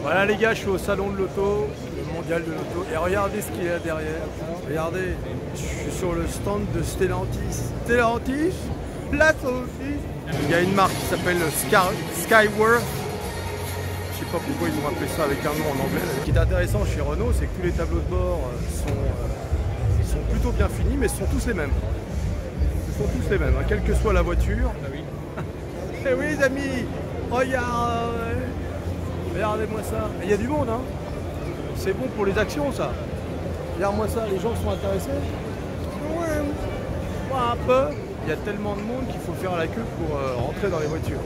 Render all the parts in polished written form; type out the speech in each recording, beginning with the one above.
Voilà les gars, je suis au salon de l'auto, le mondial de l'auto, et regardez ce qu'il y a derrière. Regardez, je suis sur le stand de Stellantis. Stellantis, Stellantis. Il y a une marque qui s'appelle Skyworth. Je sais pas pourquoi ils ont appelé ça avec un nom en anglais. Ce qui est intéressant chez Renault, c'est que tous les tableaux de bord sont plutôt bien finis, mais ce sont tous les mêmes. Ce sont tous les mêmes, hein, quelle que soit la voiture. Ah oui. Eh oui les amis, regardez-moi ça. Il y a du monde, hein. C'est bon pour les actions, ça. Regarde-moi ça, les gens sont intéressés. Ouais, un peu. Il y a tellement de monde qu'il faut faire la queue pour rentrer dans les voitures.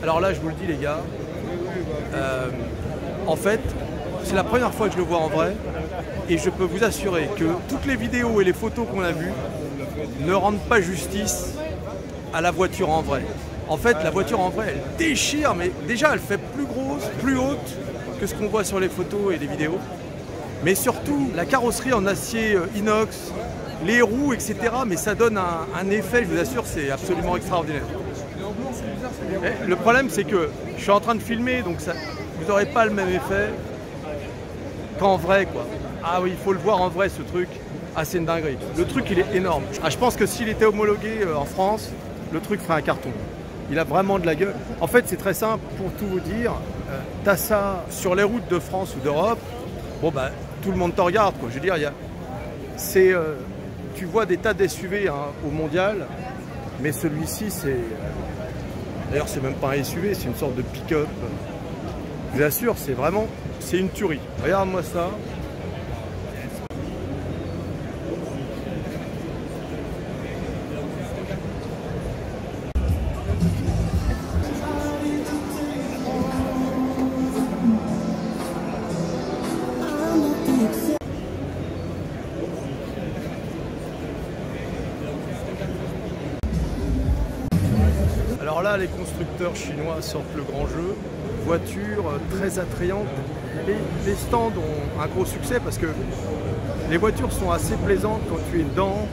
Alors là, je vous le dis les gars, en fait, c'est la première fois que je le vois en vrai et je peux vous assurer que toutes les vidéos et les photos qu'on a vues ne rendent pas justice à la voiture en vrai. En fait, la voiture en vrai, elle déchire, mais déjà, elle fait plus grosse, plus haute que ce qu'on voit sur les photos et les vidéos. Mais surtout, la carrosserie en acier inox, les roues, etc. Mais ça donne un effet, je vous assure, c'est absolument extraordinaire. Et le problème, c'est que je suis en train de filmer, donc ça, vous n'aurez pas le même effet qu'en vrai, quoi. Ah oui, il faut le voir en vrai, ce truc. Ah, c'est une dinguerie. Le truc, il est énorme. Ah, je pense que s'il était homologué en France, le truc ferait un carton. Il a vraiment de la gueule. En fait, c'est très simple, pour tout vous dire. T'as ça sur les routes de France ou d'Europe. Bon, bah, tout le monde te regarde, quoi. Je veux dire, tu vois des tas d'SUV hein, au mondial, mais celui-ci, c'est... D'ailleurs, c'est même pas un SUV, c'est une sorte de pick-up. Je vous assure, c'est vraiment... C'est une tuerie. Regarde-moi ça. Alors là, les constructeurs chinois sortent le grand jeu. Voiture très attrayante. Les stands ont un gros succès parce que les voitures sont assez plaisantes quand tu es dedans.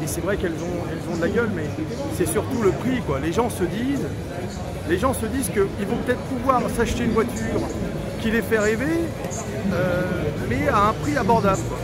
Et c'est vrai qu'elles ont de la gueule, mais c'est surtout le prix, quoi. Les gens se disent qu'ils vont peut-être pouvoir s'acheter une voiture qui les fait rêver, mais à un prix abordable, quoi.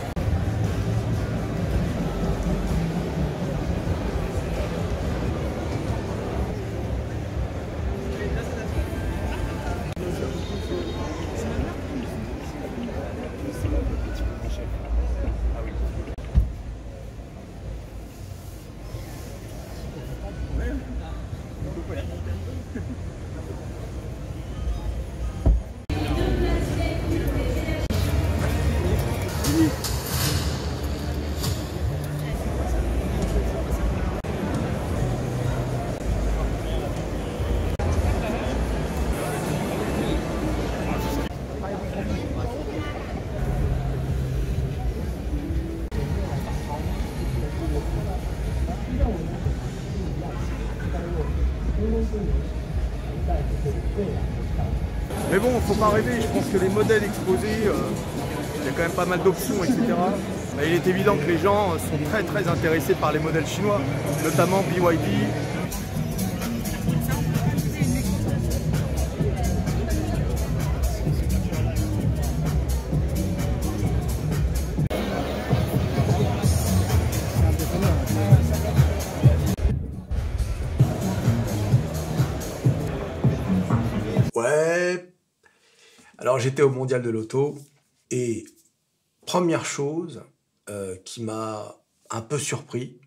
Mais bon, faut pas rêver, je pense que les modèles exposés, il y a quand même pas mal d'options, etc. Mais il est évident que les gens sont très intéressés par les modèles chinois, notamment BYD. Ouais. Alors j'étais au mondial de l'auto et première chose qui m'a un peu surpris,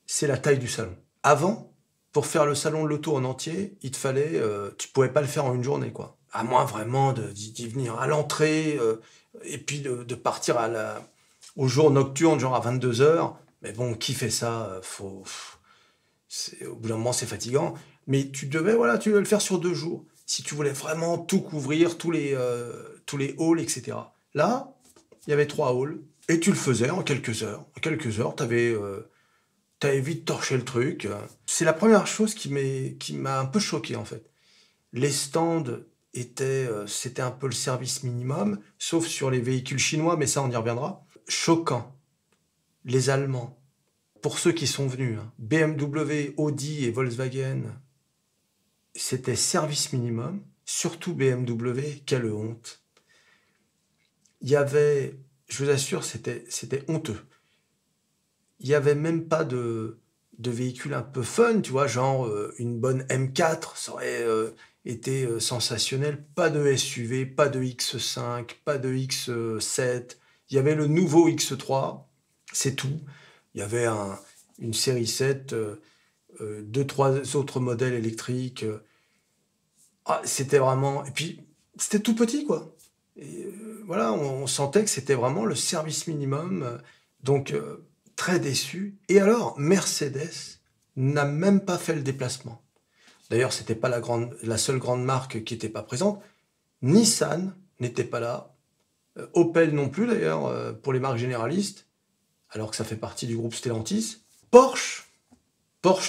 c'est la taille du salon. Avant, pour faire le salon de l'auto en entier, il te fallait, tu pouvais pas le faire en une journée, quoi. À moins vraiment d'y venir à l'entrée et puis de partir au jour nocturne, genre à 22 h. Mais bon, qui fait ça? Au bout d'un moment, c'est fatigant. Mais tu devais le faire sur 2 jours. Si tu voulais vraiment tout couvrir, tous les halls, etc. Là, il y avait 3 halls. Et tu le faisais en quelques heures. En quelques heures, t'avais vite torché le truc. C'est la première chose qui m'a un peu choqué, en fait. Les stands c'était un peu le service minimum, sauf sur les véhicules chinois, mais ça, on y reviendra. Choquant. Les Allemands, pour ceux qui sont venus, hein, BMW, Audi et Volkswagen, c'était service minimum. Surtout BMW, quelle honte. Il y avait, je vous assure, c'était honteux. Il n'y avait même pas de véhicule un peu fun, tu vois, genre une bonne M4, ça aurait été sensationnel. Pas de SUV, pas de X5, pas de X7. Il y avait le nouveau X3, c'est tout. Il y avait une série 7, deux, trois autres modèles électriques. C'était vraiment... Et puis, c'était tout petit, quoi. Et, voilà, on sentait que c'était vraiment le service minimum. Donc... très déçu. Et alors, Mercedes n'a même pas fait le déplacement. D'ailleurs, c'était pas la seule grande marque qui n'était pas présente. Nissan n'était pas là. Opel non plus, d'ailleurs, pour les marques généralistes, alors que ça fait partie du groupe Stellantis. Porsche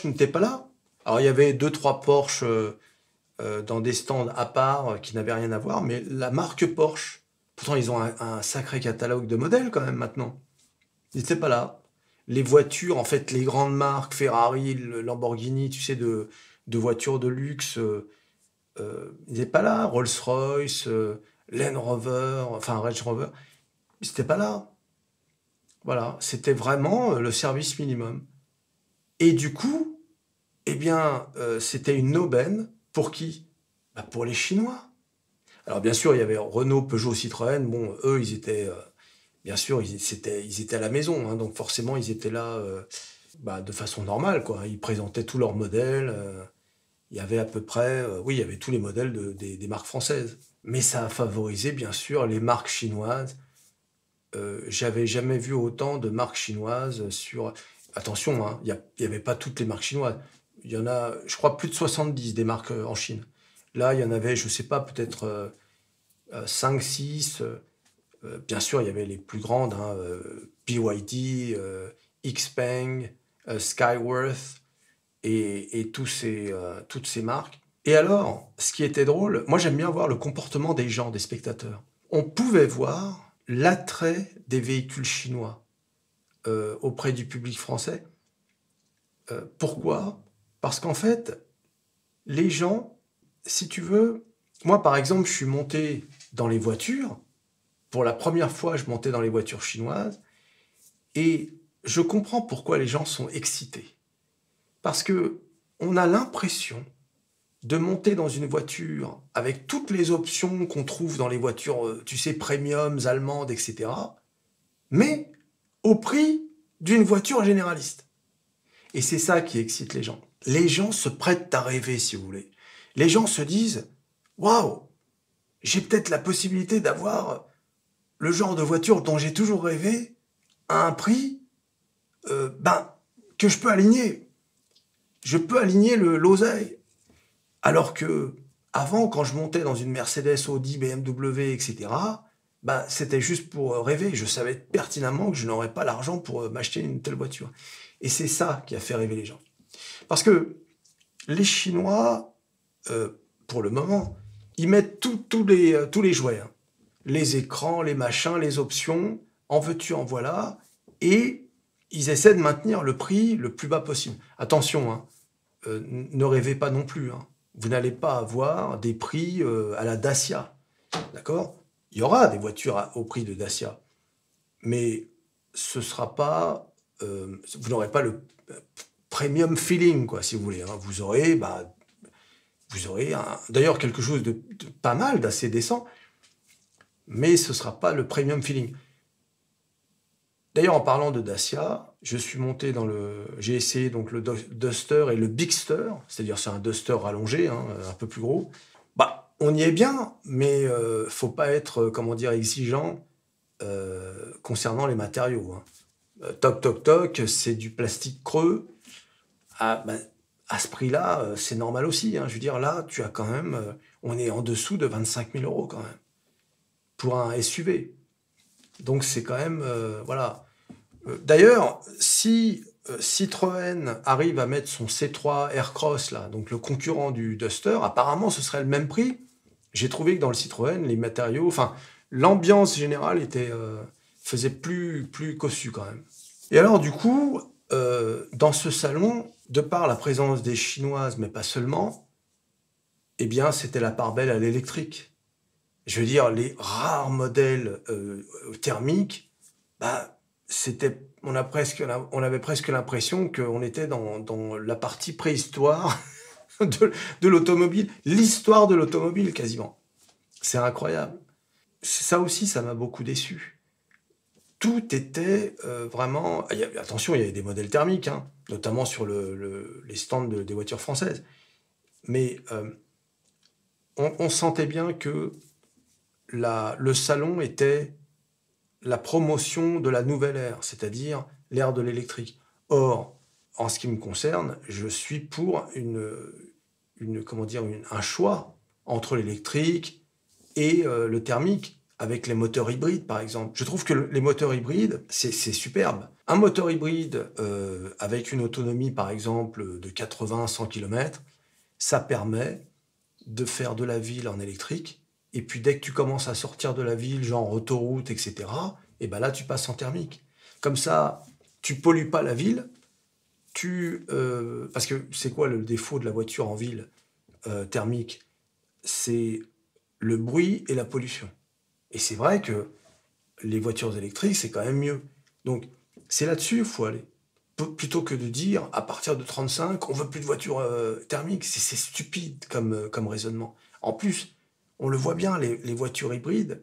n'était pas là. Alors, il y avait 2-3 Porsche dans des stands à part qui n'avaient rien à voir, mais la marque Porsche, pourtant, ils ont un sacré catalogue de modèles quand même maintenant. Ils n'étaient pas là. Les voitures, en fait, les grandes marques, Ferrari, Lamborghini, tu sais, de voitures de luxe, ils n'étaient pas là. Rolls-Royce, Land Rover, enfin Range Rover, ils n'étaient pas là. Voilà, c'était vraiment le service minimum. Et du coup, eh bien, c'était une aubaine pour qui? Bah, pour les Chinois. Alors bien sûr, il y avait Renault, Peugeot, Citroën. Bon, eux, ils étaient... bien sûr, ils étaient à la maison, hein, donc forcément, ils étaient là de façon normale, quoi. Ils présentaient tous leurs modèles. Il y avait à peu près... oui, il y avait tous les modèles des marques françaises. Mais ça a favorisé, bien sûr, les marques chinoises. J'avais jamais vu autant de marques chinoises sur... Attention, hein, il n'y avait pas toutes les marques chinoises. Il y en a, je crois, plus de 70 des marques en Chine. Là, il y en avait, je ne sais pas, peut-être 5, 6... bien sûr, il y avait les plus grandes, hein, BYD, XPeng, Skyworth et toutes ces marques. Et alors, ce qui était drôle, moi j'aime bien voir le comportement des gens, des spectateurs. On pouvait voir l'attrait des véhicules chinois auprès du public français. Pourquoi? Parce qu'en fait, les gens, si tu veux... Moi, par exemple, je suis monté dans les voitures. Pour la première fois, je montais dans les voitures chinoises et je comprends pourquoi les gens sont excités. Parce que on a l'impression de monter dans une voiture avec toutes les options qu'on trouve dans les voitures, tu sais, premiums, allemandes, etc., mais au prix d'une voiture généraliste. Et c'est ça qui excite les gens. Les gens se prêtent à rêver, si vous voulez. Les gens se disent « Waouh, j'ai peut-être la possibilité d'avoir... le genre de voiture dont j'ai toujours rêvé à un prix que je peux aligner. Je peux aligner l'oseille. Alors que avant, quand je montais dans une Mercedes, Audi, BMW, etc., c'était juste pour rêver. Je savais pertinemment que je n'aurais pas l'argent pour m'acheter une telle voiture. Et c'est ça qui a fait rêver les gens. Parce que les Chinois, pour le moment, ils mettent tous les jouets. Hein. Les écrans, les machins, les options, en veux-tu, en voilà, et ils essaient de maintenir le prix le plus bas possible. Attention, hein, ne rêvez pas non plus. Hein. Vous n'allez pas avoir des prix à la Dacia, d'accord? Il y aura des voitures au prix de Dacia, mais ce sera pas, vous n'aurez pas le premium feeling, quoi, si vous voulez. Hein. Vous aurez d'ailleurs quelque chose de pas mal, d'assez décent, mais ce ne sera pas le premium feeling. D'ailleurs, en parlant de Dacia, je suis monté j'ai essayé donc le Duster et le Bigster, c'est-à-dire c'est un Duster rallongé, hein, un peu plus gros. On y est bien, mais faut pas être, exigeant concernant les matériaux. Hein. Toc, toc, toc, c'est du plastique creux. À ce prix-là, c'est normal aussi. Hein. Je veux dire, là, tu as quand même... on est en dessous de 25 000 € quand même. Pour un SUV. Donc c'est quand même... voilà. D'ailleurs, si Citroën arrive à mettre son C3 Aircross, là, donc le concurrent du Duster, apparemment ce serait le même prix. J'ai trouvé que dans le Citroën, les matériaux... Enfin, l'ambiance générale faisait plus cossu quand même. Et alors du coup, dans ce salon, de par la présence des Chinoises, mais pas seulement, eh bien c'était la part belle à l'électrique. Je veux dire, les rares modèles thermiques, bah, on avait presque l'impression qu'on était dans la partie préhistoire de l'automobile, l'histoire de l'automobile quasiment. C'est incroyable. Ça aussi, ça m'a beaucoup déçu. Tout était vraiment... attention, il y avait des modèles thermiques, hein, notamment sur les stands des voitures françaises. Mais on sentait bien que le salon était la promotion de la nouvelle ère, c'est-à-dire l'ère de l'électrique. Or, en ce qui me concerne, je suis pour un choix entre l'électrique et le thermique, avec les moteurs hybrides, par exemple. Je trouve que les moteurs hybrides, c'est superbe. Un moteur hybride avec une autonomie, par exemple, de 80-100 km, ça permet de faire de la ville en électrique. Et puis, dès que tu commences à sortir de la ville, genre autoroute, etc., et ben là, tu passes en thermique. Comme ça, tu pollues pas la ville. Parce que c'est quoi le défaut de la voiture en ville thermique? C'est le bruit et la pollution. Et c'est vrai que les voitures électriques, c'est quand même mieux. Donc, c'est là-dessus qu'il faut aller. Plutôt que de dire, à partir de 35, on veut plus de voitures thermiques. C'est stupide comme raisonnement. En plus, on le voit bien, les voitures hybrides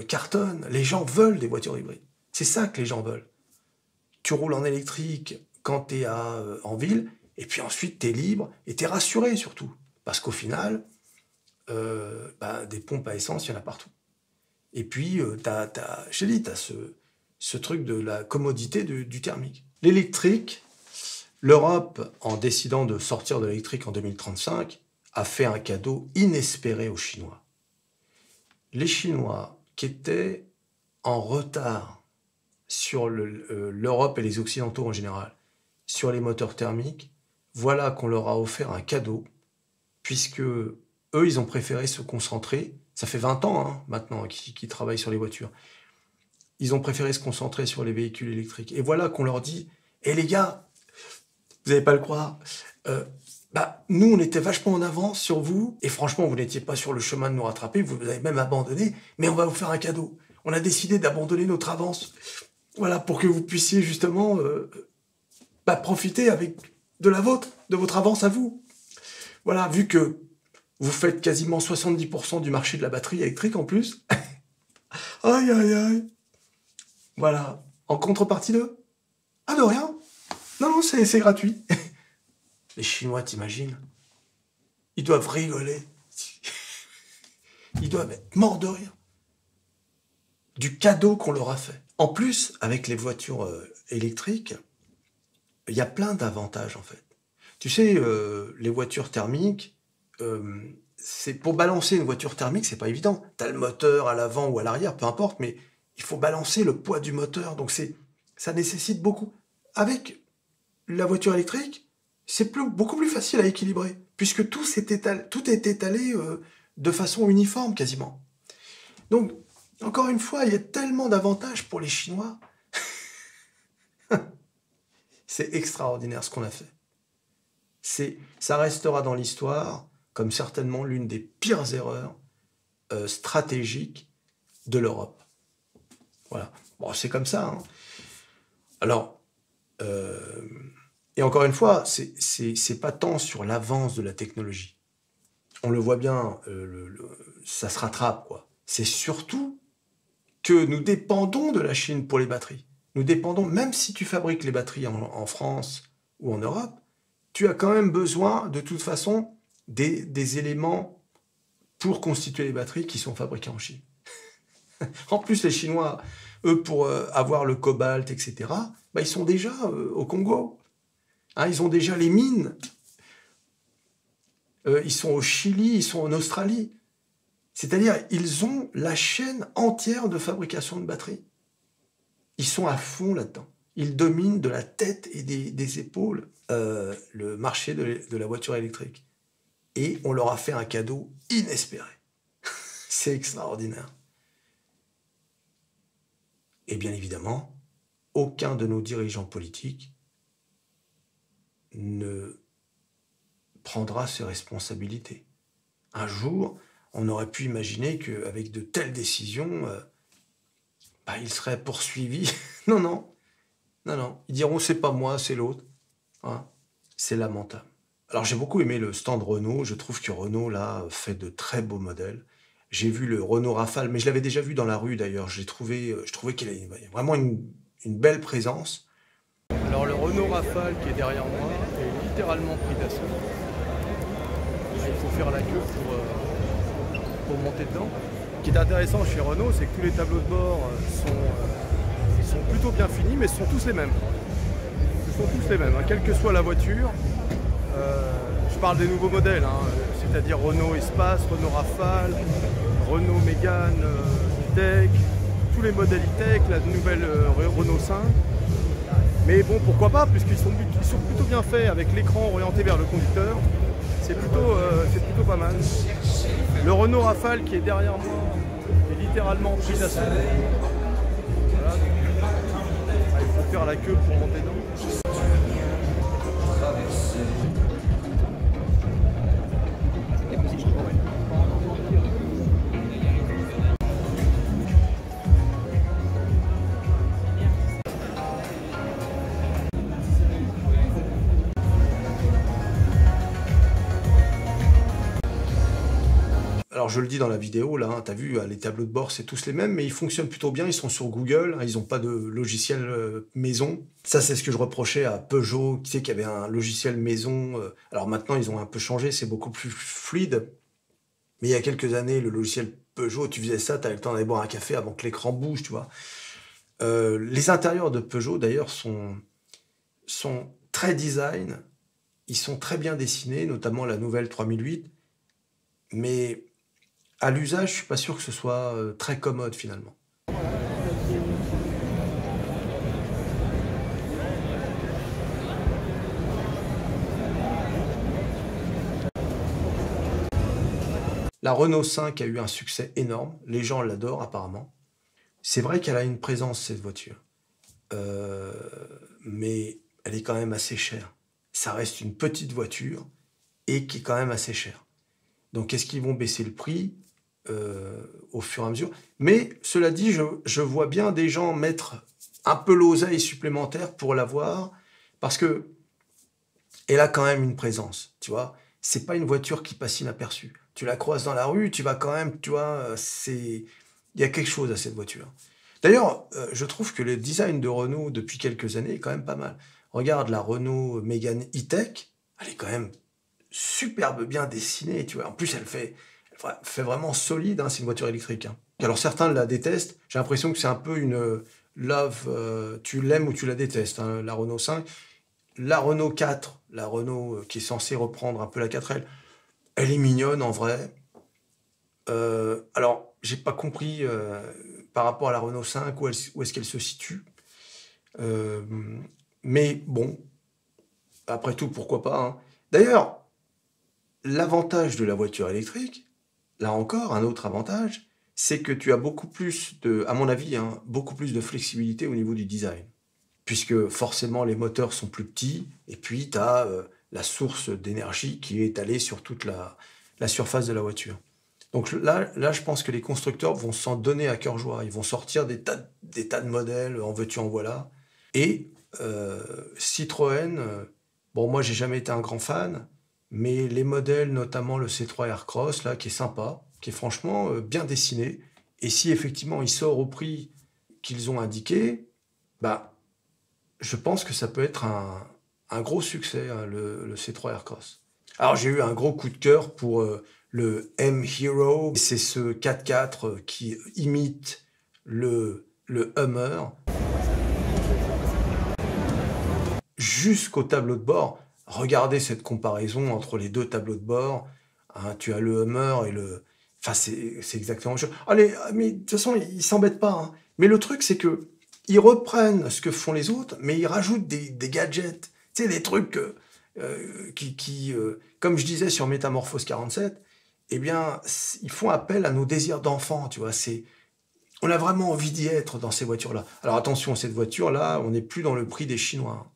cartonnent. Les gens veulent des voitures hybrides. C'est ça que les gens veulent. Tu roules en électrique quand tu es en ville, et puis ensuite, tu es libre, et tu es rassuré surtout. Parce qu'au final, des pompes à essence, il y en a partout. Et puis, je t'ai dit, tu as ce truc de la commodité du thermique. L'électrique, l'Europe, en décidant de sortir de l'électrique en 2035, a fait un cadeau inespéré aux Chinois. Les Chinois, qui étaient en retard sur l'Europe et les Occidentaux en général, sur les moteurs thermiques, voilà qu'on leur a offert un cadeau, puisque eux, ils ont préféré se concentrer. Ça fait 20 ans maintenant qu'ils travaillent sur les voitures. Ils ont préféré se concentrer sur les véhicules électriques. Et voilà qu'on leur dit, les gars, vous n'allez pas le croire, nous, on était vachement en avance sur vous, et franchement, vous n'étiez pas sur le chemin de nous rattraper, vous avez même abandonné, mais on va vous faire un cadeau. On a décidé d'abandonner notre avance, voilà, pour que vous puissiez justement profiter de votre avance à vous. Voilà, vu que vous faites quasiment 70% du marché de la batterie électrique en plus. Aïe, aïe, aïe. Voilà. En contrepartie de rien. Non, c'est gratuit. Les Chinois, t'imagines? Ils doivent rigoler. Ils doivent être morts de rire. Du cadeau qu'on leur a fait. En plus, avec les voitures électriques, il y a plein d'avantages en fait. Tu sais, les voitures thermiques, pour balancer une voiture thermique, c'est pas évident. Tu as le moteur à l'avant ou à l'arrière, peu importe, mais il faut balancer le poids du moteur. Donc ça nécessite beaucoup. Avec la voiture électrique, c'est beaucoup plus facile à équilibrer, puisque tout est étalé de façon uniforme quasiment. Donc, encore une fois, il y a tellement d'avantages pour les Chinois. C'est extraordinaire ce qu'on a fait. Ça restera dans l'histoire comme certainement l'une des pires erreurs stratégiques de l'Europe. Voilà. Bon, c'est comme ça. Alors, et encore une fois, c'est pas tant sur l'avance de la technologie. On le voit bien, ça se rattrape, quoi. C'est surtout que nous dépendons de la Chine pour les batteries. Nous dépendons, même si tu fabriques les batteries en France ou en Europe, tu as quand même besoin, de toute façon, des éléments pour constituer les batteries qui sont fabriqués en Chine. En plus, les Chinois, eux, pour avoir le cobalt, etc., ils sont déjà au Congo. Ils ont déjà les mines. Ils sont au Chili, ils sont en Australie. C'est-à-dire, ils ont la chaîne entière de fabrication de batteries. Ils sont à fond là-dedans. Ils dominent de la tête et des épaules le marché de la voiture électrique. Et on leur a fait un cadeau inespéré. C'est extraordinaire. Et bien évidemment, aucun de nos dirigeants politiques ne prendra ses responsabilités. Un jour, on aurait pu imaginer qu'avec de telles décisions, ils seraient poursuivis. Non, non, non, non. Ils diront, c'est pas moi, c'est l'autre. Hein. C'est lamentable. Alors j'ai beaucoup aimé le stand Renault. Je trouve que Renault, là, fait de très beaux modèles. J'ai vu le Renault Rafale, mais je l'avais déjà vu dans la rue d'ailleurs. Je trouvais qu'il avait vraiment une belle présence. Alors le Renault Rafale qui est derrière moi est littéralement pris d'assaut. Il faut faire la queue pour monter dedans. Ce qui est intéressant chez Renault, c'est que tous les tableaux de bord sont plutôt bien finis, mais ce sont tous les mêmes. Ce sont tous les mêmes, hein, quelle que soit la voiture. Je parle des nouveaux modèles, hein, c'est-à-dire Renault Espace, Renault Rafale, Renault Mégane E-Tech, tous les modèles E-Tech, la nouvelle Renault 5. Mais bon, pourquoi pas, puisqu'ils sont plutôt bien faits avec l'écran orienté vers le conducteur. C'est plutôt pas mal. Le Renault Rafale qui est derrière moi est littéralement pris d'assaut. Voilà. Il faut faire la queue pour monter dedans. Alors je le dis dans la vidéo, là, hein, tu as vu, les tableaux de bord, c'est tous les mêmes, mais ils fonctionnent plutôt bien, ils sont sur Google, hein, ils n'ont pas de logiciel maison. Ça, c'est ce que je reprochais à Peugeot, tu sais, qu'il y avait un logiciel maison. Alors maintenant, ils ont un peu changé, c'est beaucoup plus fluide. Mais il y a quelques années, le logiciel Peugeot, tu faisais ça, tu avais le temps d'aller boire un café avant que l'écran bouge, tu vois. Les intérieurs de Peugeot, d'ailleurs, sont très design, ils sont très bien dessinés, notamment la nouvelle 3008, mais à l'usage, je suis pas sûr que ce soit très commode finalement. La Renault 5 a eu un succès énorme, les gens l'adorent apparemment. C'est vrai qu'elle a une présence cette voiture, mais elle est quand même assez chère. Ça reste une petite voiture et qui est quand même assez chère. Donc est-ce qu'ils vont baisser le prix au fur et à mesure? Mais cela dit, je vois bien des gens mettre un peu l'oseille supplémentaire pour l'avoir, parce que elle a quand même une présence, tu vois. C'est pas une voiture qui passe inaperçue. Tu la croises dans la rue, tu vas quand même, tu vois, il y a quelque chose à cette voiture. D'ailleurs, je trouve que le design de Renault depuis quelques années est quand même pas mal. Regarde la Renault Mégane E-Tech, elle est quand même superbe bien dessinée, tu vois. En plus, elle fait vraiment solide, hein, c'est une voiture électrique. Hein. Alors certains la détestent, j'ai l'impression que c'est un peu une love, tu l'aimes ou tu la détestes, hein, la Renault 5. La Renault 4, la Renault qui est censée reprendre un peu la 4L, elle est mignonne en vrai. Alors, j'ai pas compris par rapport à la Renault 5 où est-ce qu'elle se situe. Mais bon, après tout, pourquoi pas. Hein. D'ailleurs, l'avantage de la voiture électrique, là encore, un autre avantage, c'est que tu as beaucoup plus à mon avis, hein, beaucoup plus de flexibilité au niveau du design. Puisque forcément, les moteurs sont plus petits, et puis tu as la source d'énergie qui est étalée sur toute la surface de la voiture. Donc là, je pense que les constructeurs vont s'en donner à cœur joie. Ils vont sortir des tas de modèles, en veux-tu, en voilà. Et Citroën, bon, moi, j'ai jamais été un grand fan, mais les modèles, notamment le C3 Aircross, là, qui est sympa, qui est franchement bien dessiné, et si effectivement il sort au prix qu'ils ont indiqué, bah, je pense que ça peut être un gros succès, hein, le C3 Aircross. Alors j'ai eu un gros coup de cœur pour le M-Hero, c'est ce 4x4 qui imite le Hummer. Jusqu'au tableau de bord, regardez cette comparaison entre les deux tableaux de bord. Hein, tu as le Hummer et le... Enfin, c'est exactement la même chose. Allez, mais de toute façon, ils s'embêtent pas. Hein. Mais le truc, c'est que ils reprennent ce que font les autres, mais ils rajoutent des gadgets, tu sais, des trucs comme je disais sur Métamorphose 47, eh bien, ils font appel à nos désirs d'enfant, tu vois. On a vraiment envie d'y être dans ces voitures-là. Alors attention, cette voiture-là, on n'est plus dans le prix des Chinois, hein.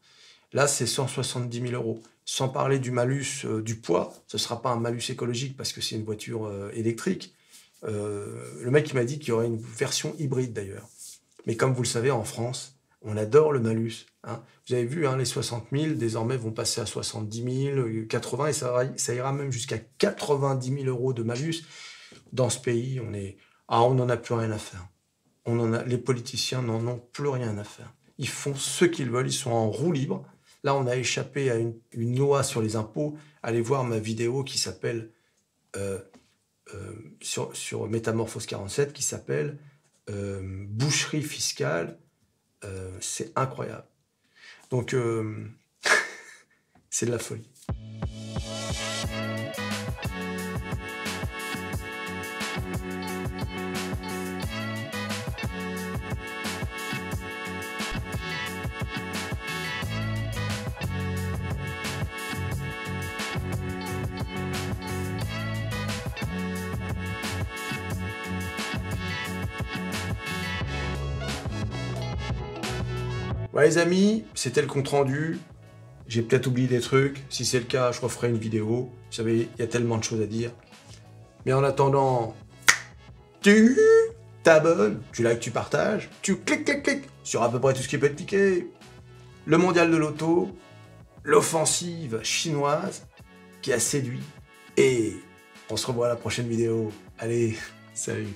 Là, c'est 170 000 €. Sans parler du malus, du poids, ce ne sera pas un malus écologique parce que c'est une voiture électrique. Le mec il m'a dit qu'il y aurait une version hybride d'ailleurs. Mais comme vous le savez, en France, on adore le malus, hein. Vous avez vu, hein, les 60 000 désormais vont passer à 70 000, 80 et ça ira même jusqu'à 90 000 € de malus. Dans ce pays, on n'en a plus rien à faire. Les politiciens n'en ont plus rien à faire. Ils font ce qu'ils veulent, ils sont en roue libre. Là, on a échappé à une loi sur les impôts. Allez voir ma vidéo qui s'appelle sur Métamorphose 47 qui s'appelle Boucherie fiscale. C'est incroyable. Donc, c'est de la folie. Ouais, les amis, c'était le compte-rendu. J'ai peut-être oublié des trucs. Si c'est le cas, je referai une vidéo. Vous savez, il y a tellement de choses à dire. Mais en attendant, tu t'abonnes, tu likes, tu partages, tu cliques sur à peu près tout ce qui peut être cliqué. Le mondial de l'auto, l'offensive chinoise qui a séduit. Et on se revoit à la prochaine vidéo. Allez, salut.